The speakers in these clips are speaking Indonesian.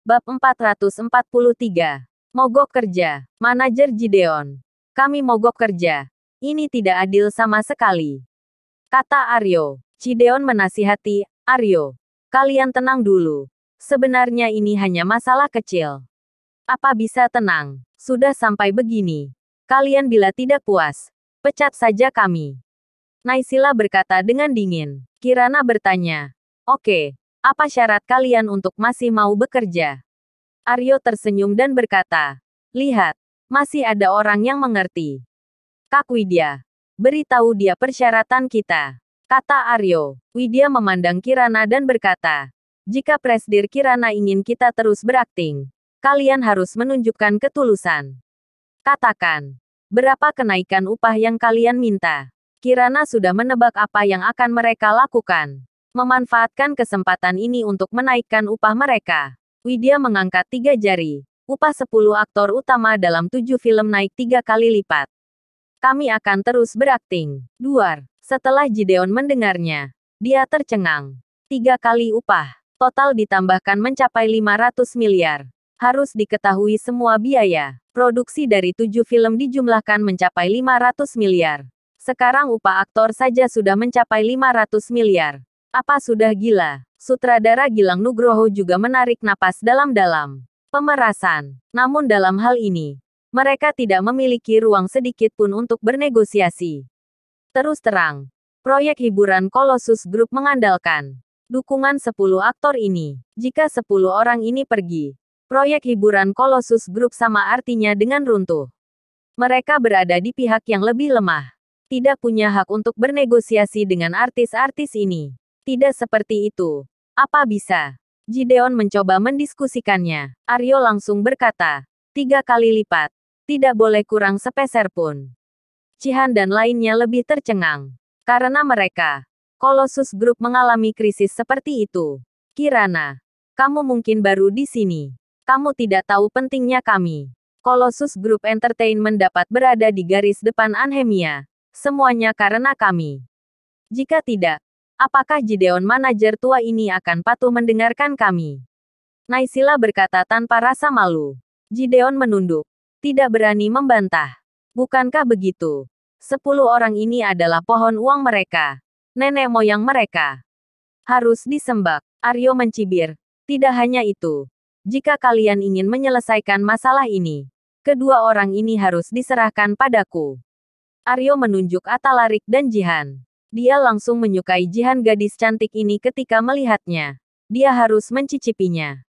Bab 443. Mogok kerja. Manajer Gideon. Kami mogok kerja. Ini tidak adil sama sekali, kata Aryo. Gideon menasihati, Aryo, kalian tenang dulu. Sebenarnya ini hanya masalah kecil. Apa bisa tenang? Sudah sampai begini. Kalian bila tidak puas, pecat saja kami. Naysila berkata dengan dingin. Kirana bertanya, oke, apa syarat kalian untuk masih mau bekerja? Aryo tersenyum dan berkata, lihat, masih ada orang yang mengerti. Kak Widya, beritahu dia persyaratan kita, kata Aryo. Widya memandang Kirana dan berkata, jika Presdir Kirana ingin kita terus berakting, kalian harus menunjukkan ketulusan. Katakan, berapa kenaikan upah yang kalian minta? Kirana sudah menebak apa yang akan mereka lakukan. Memanfaatkan kesempatan ini untuk menaikkan upah mereka. Widya mengangkat 3 jari. Upah 10 aktor utama dalam 7 film naik 3 kali lipat. Kami akan terus berakting. Duar. Setelah Gideon mendengarnya, dia tercengang. 3 kali upah. Total ditambahkan mencapai 500 miliar. Harus diketahui semua biaya. Produksi dari 7 film dijumlahkan mencapai 500 miliar. Sekarang upah aktor saja sudah mencapai 500 miliar. Apa sudah gila? Sutradara Gilang Nugroho juga menarik napas dalam-dalam. Pemerasan. Namun dalam hal ini, mereka tidak memiliki ruang sedikit pun untuk bernegosiasi. Terus terang, proyek hiburan Colossus Group mengandalkan dukungan 10 aktor ini. Jika 10 orang ini pergi, proyek hiburan Colossus Group sama artinya dengan runtuh. Mereka berada di pihak yang lebih lemah. Tidak punya hak untuk bernegosiasi dengan artis-artis ini. Tidak seperti itu. Apa bisa? Gideon mencoba mendiskusikannya. Aryo langsung berkata, 3 kali lipat. Tidak boleh kurang sepeser pun. Cihan dan lainnya lebih tercengang. Karena mereka, Colossus Group mengalami krisis seperti itu. Kirana, kamu mungkin baru di sini. Kamu tidak tahu pentingnya kami. Colossus Group Entertainment dapat berada di garis depan Anhemia. Semuanya karena kami. Jika tidak, apakah Gideon manajer tua ini akan patuh mendengarkan kami? Naysila berkata tanpa rasa malu. Gideon menunduk. Tidak berani membantah. Bukankah begitu? 10 orang ini adalah pohon uang mereka. Nenek moyang mereka. Harus disembah. Aryo mencibir. Tidak hanya itu. Jika kalian ingin menyelesaikan masalah ini, kedua orang ini harus diserahkan padaku. Aryo menunjuk Atalarik dan Jihan. Dia langsung menyukai Jihan, gadis cantik ini ketika melihatnya. Dia harus mencicipinya.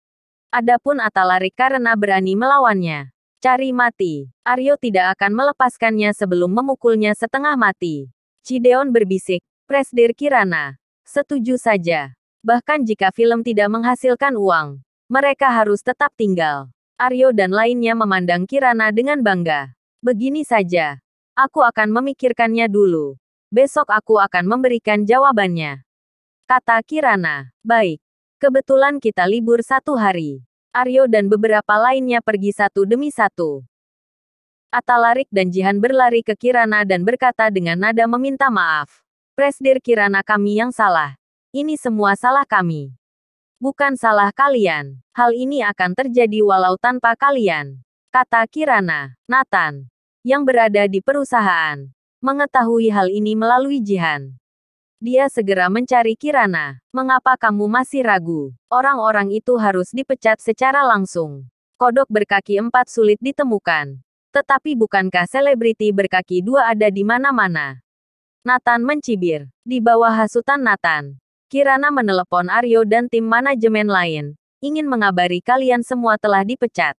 Adapun Atalarik karena berani melawannya. Cari mati. Aryo tidak akan melepaskannya sebelum memukulnya setengah mati. Gideon berbisik, Presdir Kirana. Setuju saja. Bahkan jika film tidak menghasilkan uang, mereka harus tetap tinggal. Aryo dan lainnya memandang Kirana dengan bangga. Begini saja. Aku akan memikirkannya dulu. Besok aku akan memberikan jawabannya, kata Kirana. Baik. Kebetulan kita libur 1 hari. Aryo dan beberapa lainnya pergi satu demi satu. Atalarik dan Jihan berlari ke Kirana dan berkata dengan nada meminta maaf. Presdir Kirana, kami yang salah. Ini semua salah kami. Bukan salah kalian. Hal ini akan terjadi walau tanpa kalian, kata Kirana. Nathan, yang berada di perusahaan, mengetahui hal ini melalui Jihan. Dia segera mencari Kirana. Mengapa kamu masih ragu? Orang-orang itu harus dipecat secara langsung. Kodok berkaki 4 sulit ditemukan. Tetapi bukankah selebriti berkaki 2 ada di mana-mana? Nathan mencibir. Di bawah hasutan Nathan, Kirana menelepon Aryo dan tim manajemen lain. Ingin mengabari kalian semua telah dipecat.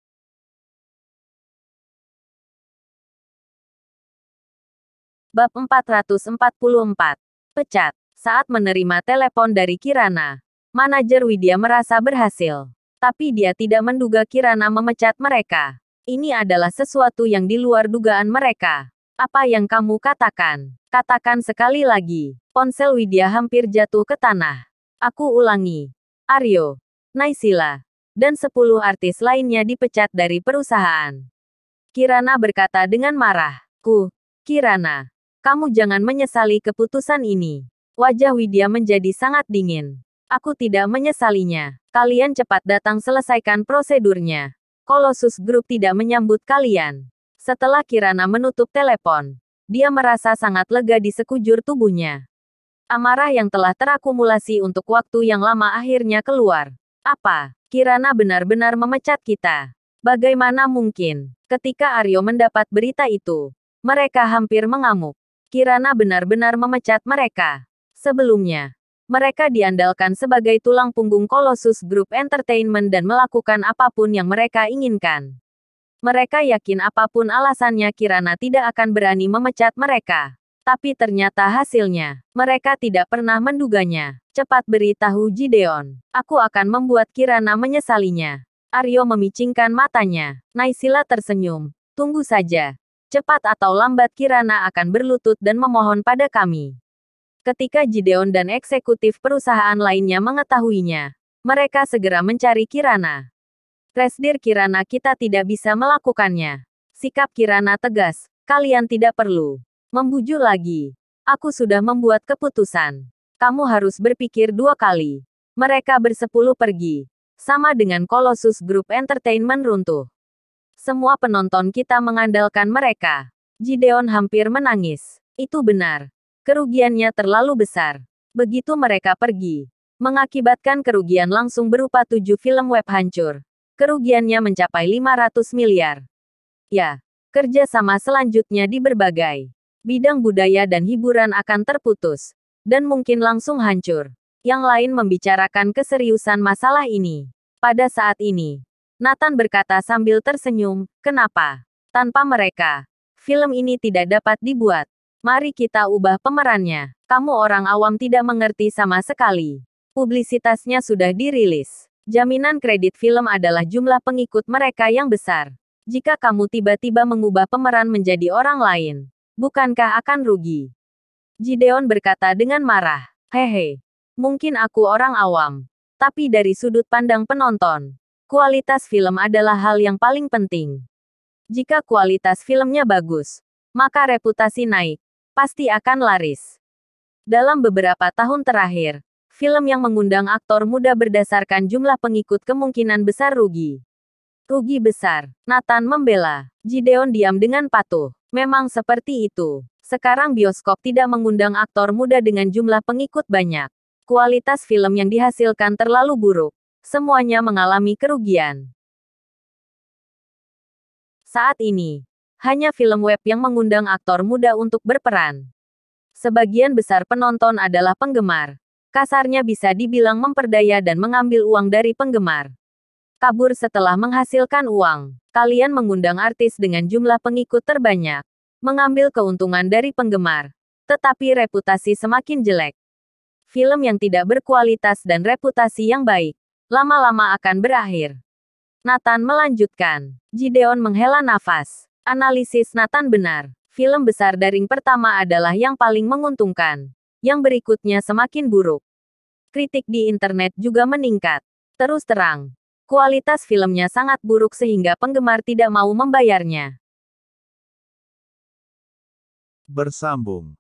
Bab 444. Pecat. Saat menerima telepon dari Kirana, manajer Widya merasa berhasil. Tapi dia tidak menduga Kirana memecat mereka. Ini adalah sesuatu yang di luar dugaan mereka. Apa yang kamu katakan? Katakan sekali lagi. Ponsel Widya hampir jatuh ke tanah. Aku ulangi. Aryo, Naysila, dan 10 artis lainnya dipecat dari perusahaan. Kirana berkata dengan marah. Kirana, kamu jangan menyesali keputusan ini. Wajah Widya menjadi sangat dingin. Aku tidak menyesalinya. Kalian cepat datang selesaikan prosedurnya. Colossus Group tidak menyambut kalian. Setelah Kirana menutup telepon, dia merasa sangat lega di sekujur tubuhnya. Amarah yang telah terakumulasi untuk waktu yang lama akhirnya keluar. Apa? Kirana benar-benar memecat kita. Bagaimana mungkin? Ketika Aryo mendapat berita itu, mereka hampir mengamuk. Kirana benar-benar memecat mereka. Sebelumnya, mereka diandalkan sebagai tulang punggung Colossus Group Entertainment dan melakukan apapun yang mereka inginkan. Mereka yakin apapun alasannya Kirana tidak akan berani memecat mereka. Tapi ternyata hasilnya, mereka tidak pernah menduganya. Cepat beritahu Gideon. Aku akan membuat Kirana menyesalinya. Aryo memicingkan matanya. Naysila tersenyum. Tunggu saja. Cepat atau lambat Kirana akan berlutut dan memohon pada kami. Ketika Gideon dan eksekutif perusahaan lainnya mengetahuinya, mereka segera mencari Kirana. Presdir Kirana, kita tidak bisa melakukannya. Sikap Kirana tegas. Kalian tidak perlu membujuk lagi. Aku sudah membuat keputusan. Kamu harus berpikir dua kali. Mereka bersepuluh pergi. Sama dengan Colossus Group Entertainment runtuh. Semua penonton kita mengandalkan mereka. Gideon hampir menangis. Itu benar. Kerugiannya terlalu besar. Begitu mereka pergi, mengakibatkan kerugian langsung berupa 7 film web hancur. Kerugiannya mencapai 500 miliar. Ya, kerjasama selanjutnya di berbagai bidang budaya dan hiburan akan terputus. Dan mungkin langsung hancur. Yang lain membicarakan keseriusan masalah ini. Pada saat ini, Nathan berkata sambil tersenyum, kenapa? Tanpa mereka, film ini tidak dapat dibuat. Mari kita ubah pemerannya. Kamu orang awam tidak mengerti sama sekali. Publisitasnya sudah dirilis. Jaminan kredit film adalah jumlah pengikut mereka yang besar. Jika kamu tiba-tiba mengubah pemeran menjadi orang lain, bukankah akan rugi? Gideon berkata dengan marah. Hehe. Mungkin aku orang awam. Tapi dari sudut pandang penonton, kualitas film adalah hal yang paling penting. Jika kualitas filmnya bagus, maka reputasi naik. Pasti akan laris. Dalam beberapa tahun terakhir, film yang mengundang aktor muda berdasarkan jumlah pengikut kemungkinan besar rugi. Rugi besar. Nathan membela. Gideon diam dengan patuh. Memang seperti itu. Sekarang bioskop tidak mengundang aktor muda dengan jumlah pengikut banyak. Kualitas film yang dihasilkan terlalu buruk. Semuanya mengalami kerugian. Saat ini, hanya film web yang mengundang aktor muda untuk berperan. Sebagian besar penonton adalah penggemar. Kasarnya bisa dibilang memperdaya dan mengambil uang dari penggemar. Kabur setelah menghasilkan uang. Kalian mengundang artis dengan jumlah pengikut terbanyak. Mengambil keuntungan dari penggemar. Tetapi reputasi semakin jelek. Film yang tidak berkualitas dan reputasi yang baik, lama-lama akan berakhir. Nathan melanjutkan. Gideon menghela nafas. Analisis Nathan benar. Film besar daring pertama adalah yang paling menguntungkan. Yang berikutnya semakin buruk. Kritik di internet juga meningkat. Terus terang, kualitas filmnya sangat buruk sehingga penggemar tidak mau membayarnya. Bersambung.